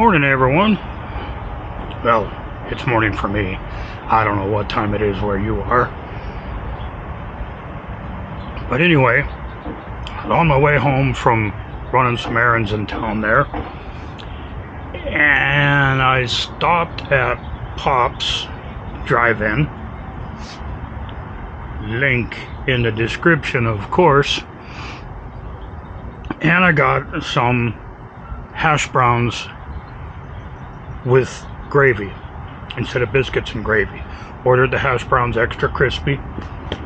Morning, everyone. Well, it's morning for me. I don't know what time it is where you are. But anyway, on my way home from running some errands in town there, and I stopped at Pop's Drive-In. Link in the description, of course. And I got some hash browns with gravy instead of biscuits and gravy. Ordered the hash browns extra crispy,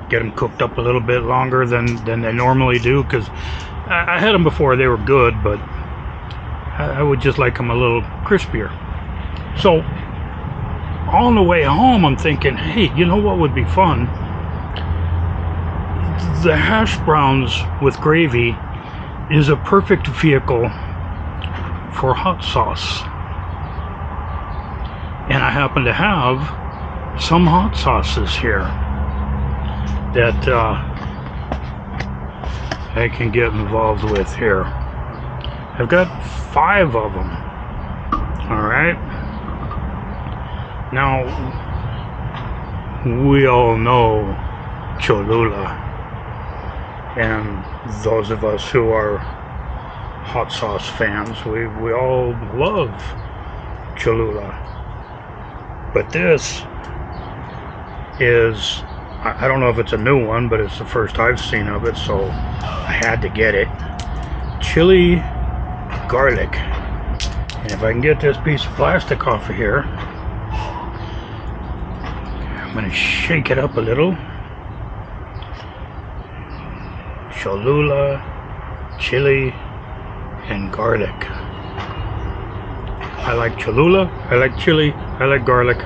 get them cooked up a little bit longer than they normally do, because I had them before, they were good, but I would just like them a little crispier. So on the way home, I'm thinking, hey, you know what would be fun? The hash browns with gravy is a perfect vehicle for hot sauce. And I happen to have some hot sauces here that I can get involved with here. I've got 5 of them. Alright. Now, we all know Cholula. And those of us who are hot sauce fans, we all love Cholula. But this is, I don't know if it's a new one, but it's the first I've seen of it, so I had to get it. Chili garlic. And if I can get this piece of plastic off of here, I'm going to shake it up a little. Cholula, chili, and garlic. I like Cholula, I like chili, I like garlic.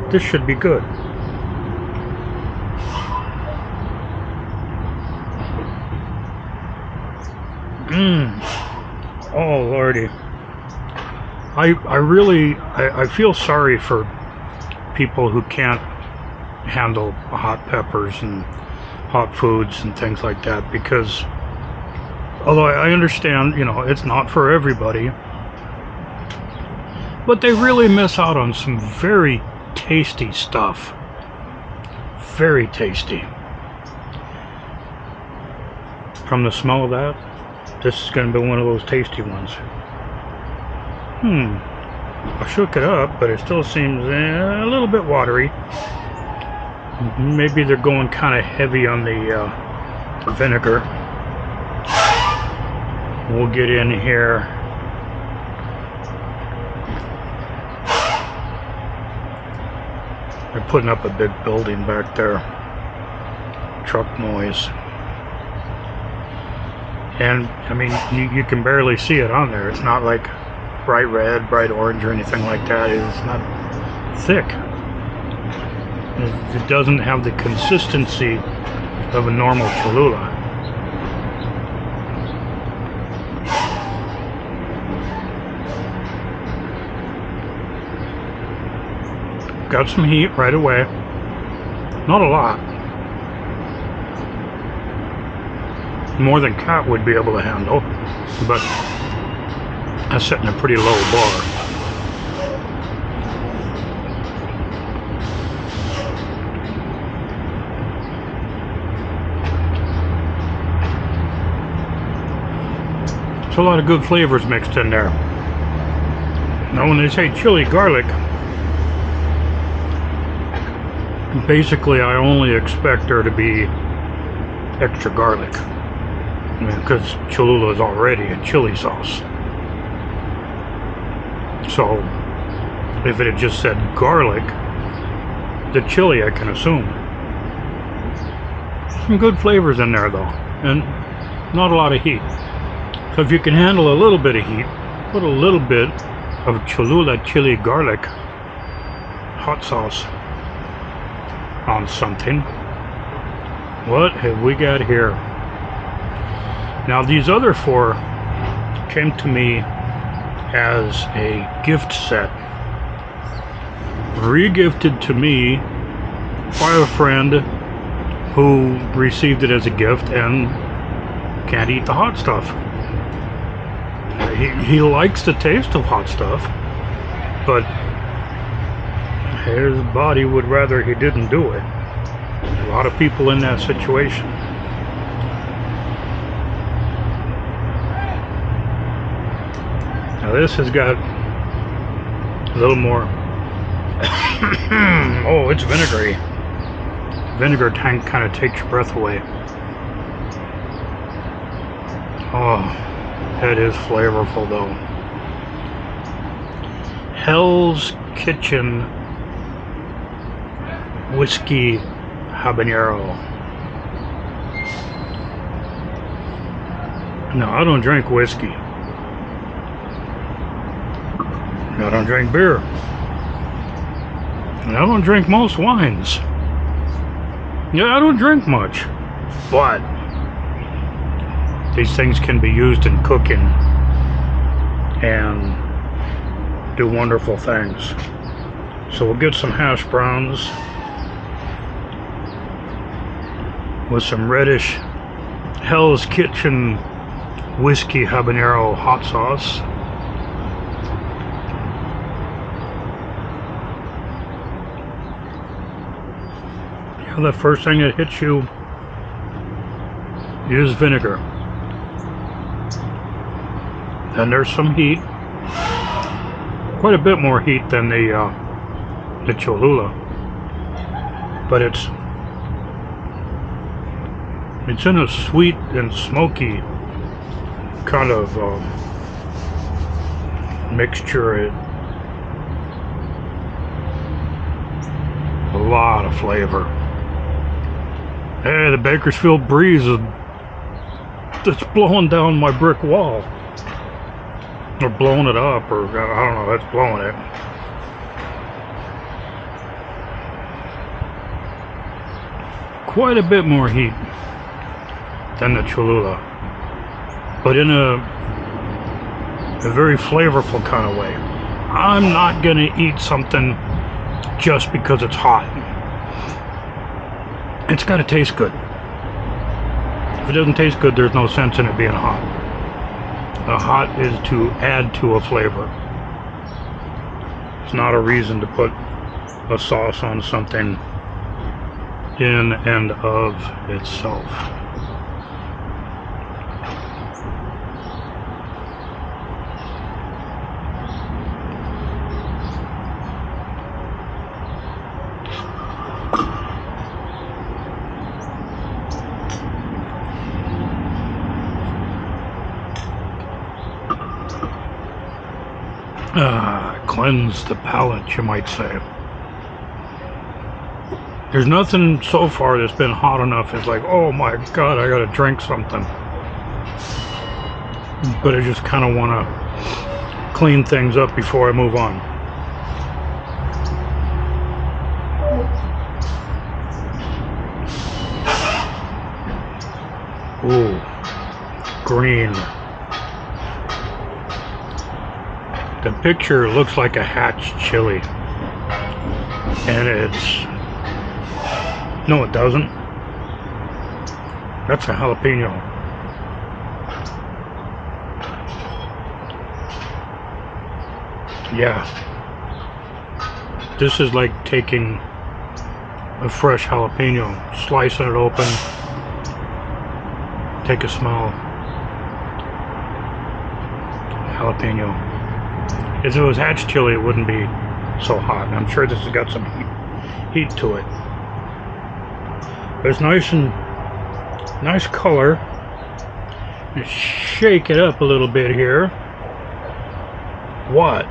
This should be good. Oh lordy. I feel sorry for people who can't handle hot peppers and hot foods and things like that, because although I understand, you know, it's not for everybody, but they really miss out on some very tasty stuff. Very tasty. From the smell of that, this is going to be one of those tasty ones. I shook it up, but it still seems a little bit watery. Maybe they're going kind of heavy on the vinegar. We'll get in here. They're putting up a big building back there. Truck noise. And I mean, you can barely see it on there. It's not like bright red, bright orange, or anything like that. It's not thick. It doesn't have the consistency of a normal Cholula. Got some heat right away. Not a lot. More than Cat would be able to handle, but that's setting a pretty low bar. There's a lot of good flavors mixed in there. Now when they say chili garlic, basically I only expect there to be extra garlic. I mean, because Cholula is already a chili sauce. So if it had just said garlic, the chili I can assume. Some good flavors in there though, and not a lot of heat. So if you can handle a little bit of heat, put a little bit of Cholula chili garlic hot sauce on something. What have we got here? Now these other 4 came to me as a gift set, re-gifted to me by a friend who received it as a gift and can't eat the hot stuff. He likes the taste of hot stuff, but his body would rather he didn't do it. A lot of people in that situation. Now this has got a little more. Oh, it's vinegary. Vinegar tank kind of takes your breath away. Oh, that is flavorful though. Hell's Kitchen whiskey habanero. No, I don't drink whiskey. I don't drink beer. And I don't drink most wines. Yeah, I don't drink much. But these things can be used in cooking and do wonderful things. So we'll get some hash browns with some reddish Hell's Kitchen whiskey habanero hot sauce. Yeah, the first thing that hits you is vinegar. Then there's some heat. Quite a bit more heat than the Cholula. But it's in a sweet and smoky kind of mixture. A lot of flavor. Hey, the Bakersfield breeze is it's blowing down my brick wall. Or blowing it up, or I don't know, that's blowing it. Quite a bit more heat than the Cholula, but in a very flavorful kind of way. I'm not gonna eat something just because it's hot. It's gotta taste good. If it doesn't taste good, there's no sense in it being hot. A hot is to add to a flavor. It's not a reason to put a sauce on something in and of itself. Cleanse the palate, you might say. There's nothing so far that's been hot enough. It's like, oh my god, I gotta drink something. But I just kind of want to clean things up before I move on. Ooh, green. The picture looks like a hatch chili, and it's, no it doesn't, that's a jalapeno. Yeah, this is like taking a fresh jalapeno, slicing it open, take a smell. Jalapeno. If it was hatch chili, it wouldn't be so hot. I'm sure this has got some heat to it. But it's nice color. Just shake it up a little bit here. What?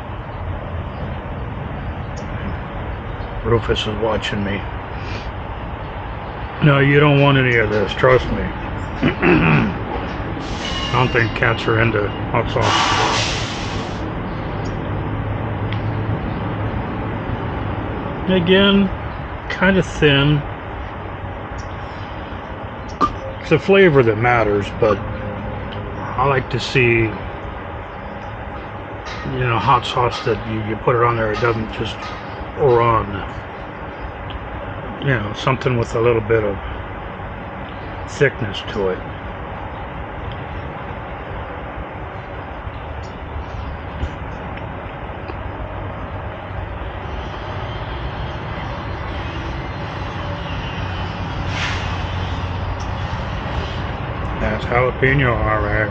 Rufus is watching me. No, you don't want any of this, trust me. I don't think cats are into hot sauce. Again, kind of thin. It's the flavor that matters, but I like to see, you know, hot sauce that you put it on there, it doesn't just run. You know, something with a little bit of thickness to it. That's jalapeno, alright.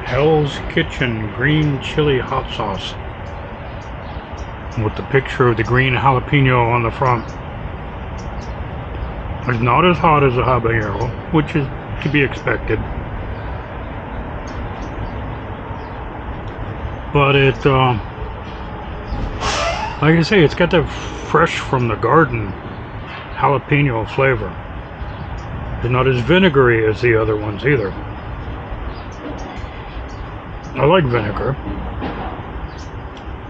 Hell's Kitchen green chili hot sauce with the picture of the green jalapeno on the front. It's not as hot as a habanero, which is to be expected. But it, like I say, it's got that fresh from the garden jalapeno flavor. It's not as vinegary as the other ones either. I like vinegar.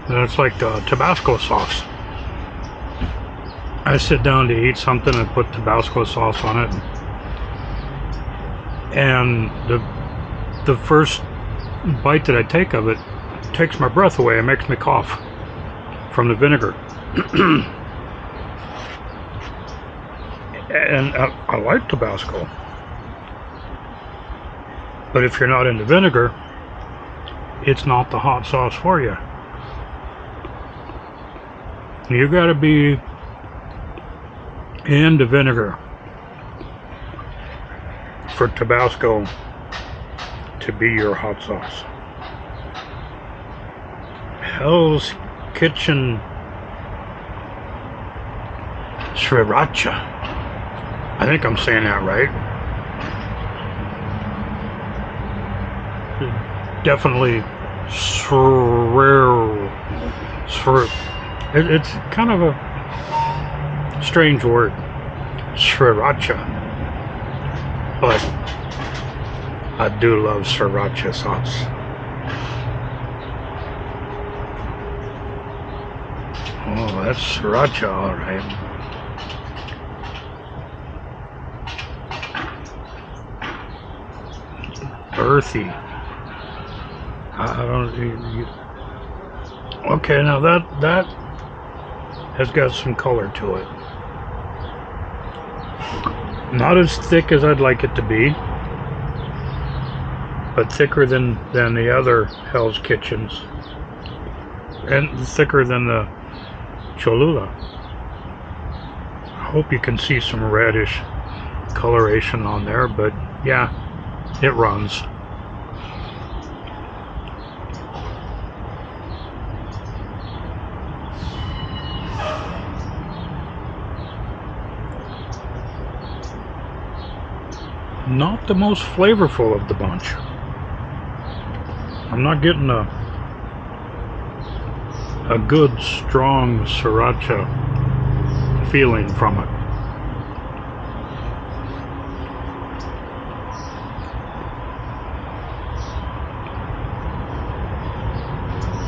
And it's like Tabasco sauce. I sit down to eat something and put Tabasco sauce on it. And the first bite that I take of it takes my breath away and makes me cough from the vinegar. And I like Tabasco. But if you're not into vinegar, it's not the hot sauce for you. You gotta be into vinegar for Tabasco to be your hot sauce. Hell's Kitchen Sriracha. I think I'm saying that right. Definitely it's kind of a strange word, sriracha, but I do love sriracha sauce. Oh, that's sriracha, all right. Earthy. I don't. Okay, now that has got some color to it. Not as thick as I'd like it to be, but thicker than the other Hell's Kitchens, and thicker than the Cholula. I hope you can see some reddish coloration on there, but yeah, it runs. Not the most flavorful of the bunch. I'm not getting a good strong sriracha feeling from it.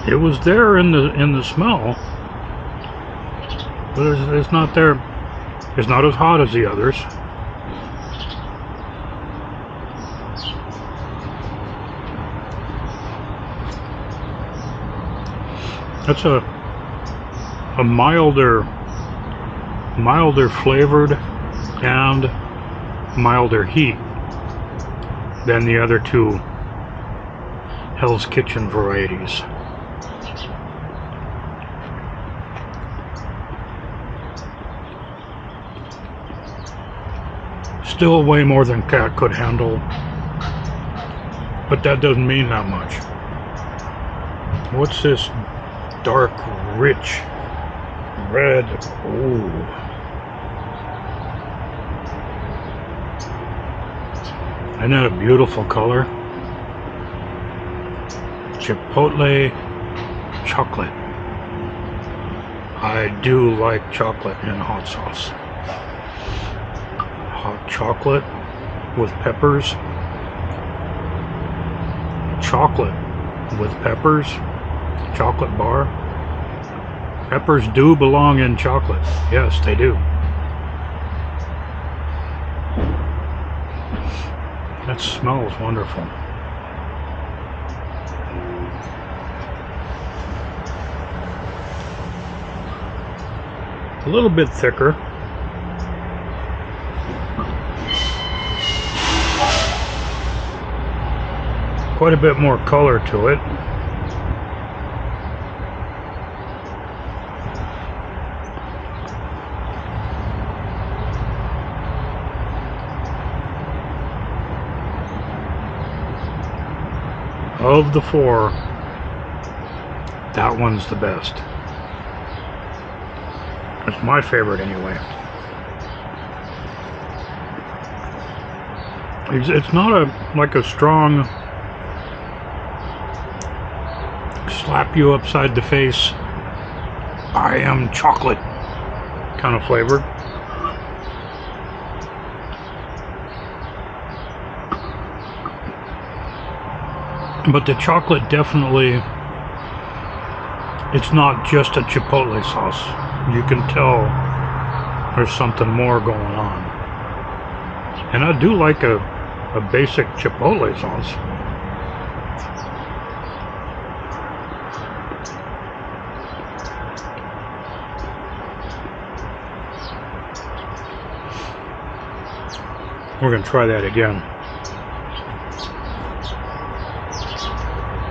It was there in the smell, but it's not there. It's not as hot as the others. That's a milder flavored and milder heat than the other two Hell's Kitchen varieties. Still way more than Cat could handle, but that doesn't mean that much. What's this dark, rich red? Ooh. Isn't that a beautiful color? Chipotle chocolate. I do like chocolate in hot sauce. Hot chocolate with peppers. Chocolate with peppers. Chocolate bar. Peppers do belong in chocolate. Yes, they do. That smells wonderful. A little bit thicker. Quite a bit more color to it. of the four, that one's the best. It's my favorite anyway. It's not like a strong slap you upside the face, I am chocolate kind of flavor. But the chocolate definitely, it's not just a chipotle sauce. You can tell there's something more going on. And I do like a basic chipotle sauce. We're going to try that again.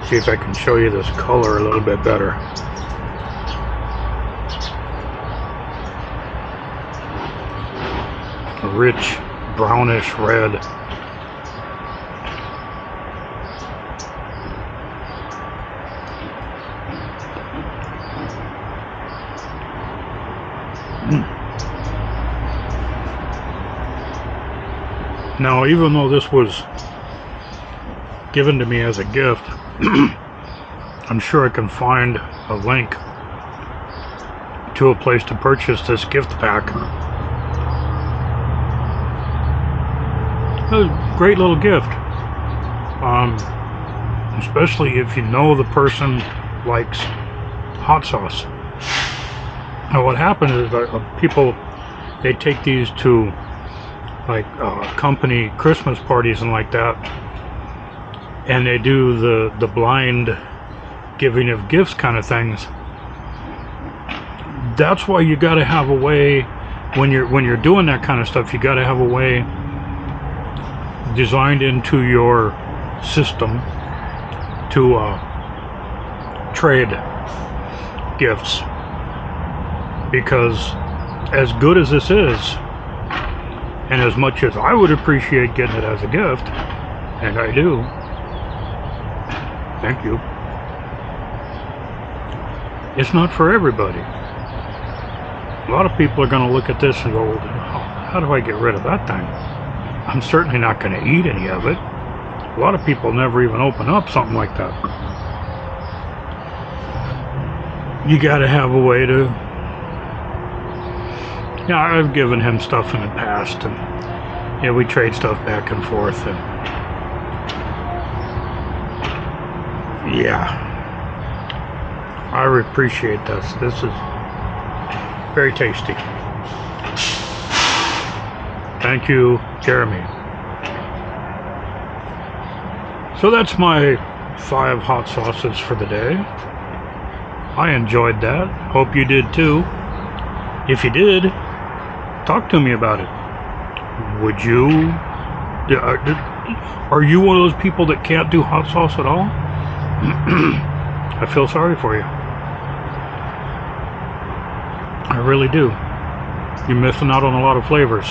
See if I can show you this color a little bit better. A rich brownish red. Now, even though this was given to me as a gift, I'm sure I can find a link to a place to purchase this gift pack. A great little gift, especially if you know the person likes hot sauce. Now, what happens is that people, they take these to like company Christmas parties and like that, and they do the blind giving of gifts kind of things. That's why you got to have a way when you're doing that kind of stuff. You got to have a way designed into your system to trade gifts, because as good as this is, and as much as I would appreciate getting it as a gift, and I do, thank you, it's not for everybody. A lot of people are going to look at this and go, how do I get rid of that thing? I'm certainly not going to eat any of it. A lot of people never even open up something like that. You got to have a way to... Yeah, I've given him stuff in the past, and yeah, we trade stuff back and forth, and yeah, I appreciate this. This is very tasty. Thank you, Jeremy. So that's my 5 hot sauces for the day. I enjoyed that. Hope you did too. If you did, talk to me about it. Would you? Are you one of those people that can't do hot sauce at all? I feel sorry for you. I really do. You're missing out on a lot of flavors.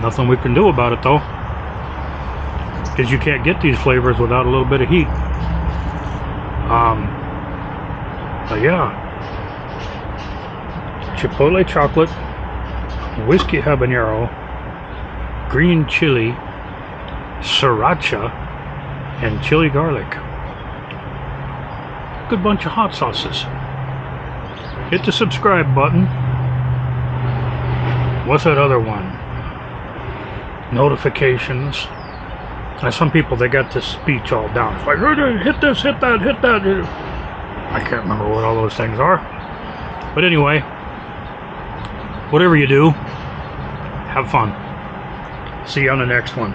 Nothing we can do about it though, because you can't get these flavors without a little bit of heat. But yeah, chipotle chocolate, whiskey habanero, green chili, sriracha, and chili garlic. Good bunch of hot sauces. Hit the subscribe button. What's that other one? Notifications. Now some people, they got this speech all down. It's like, hit this, hit that, hit that. I can't remember what all those things are. But anyway, whatever you do, have fun. See you on the next one.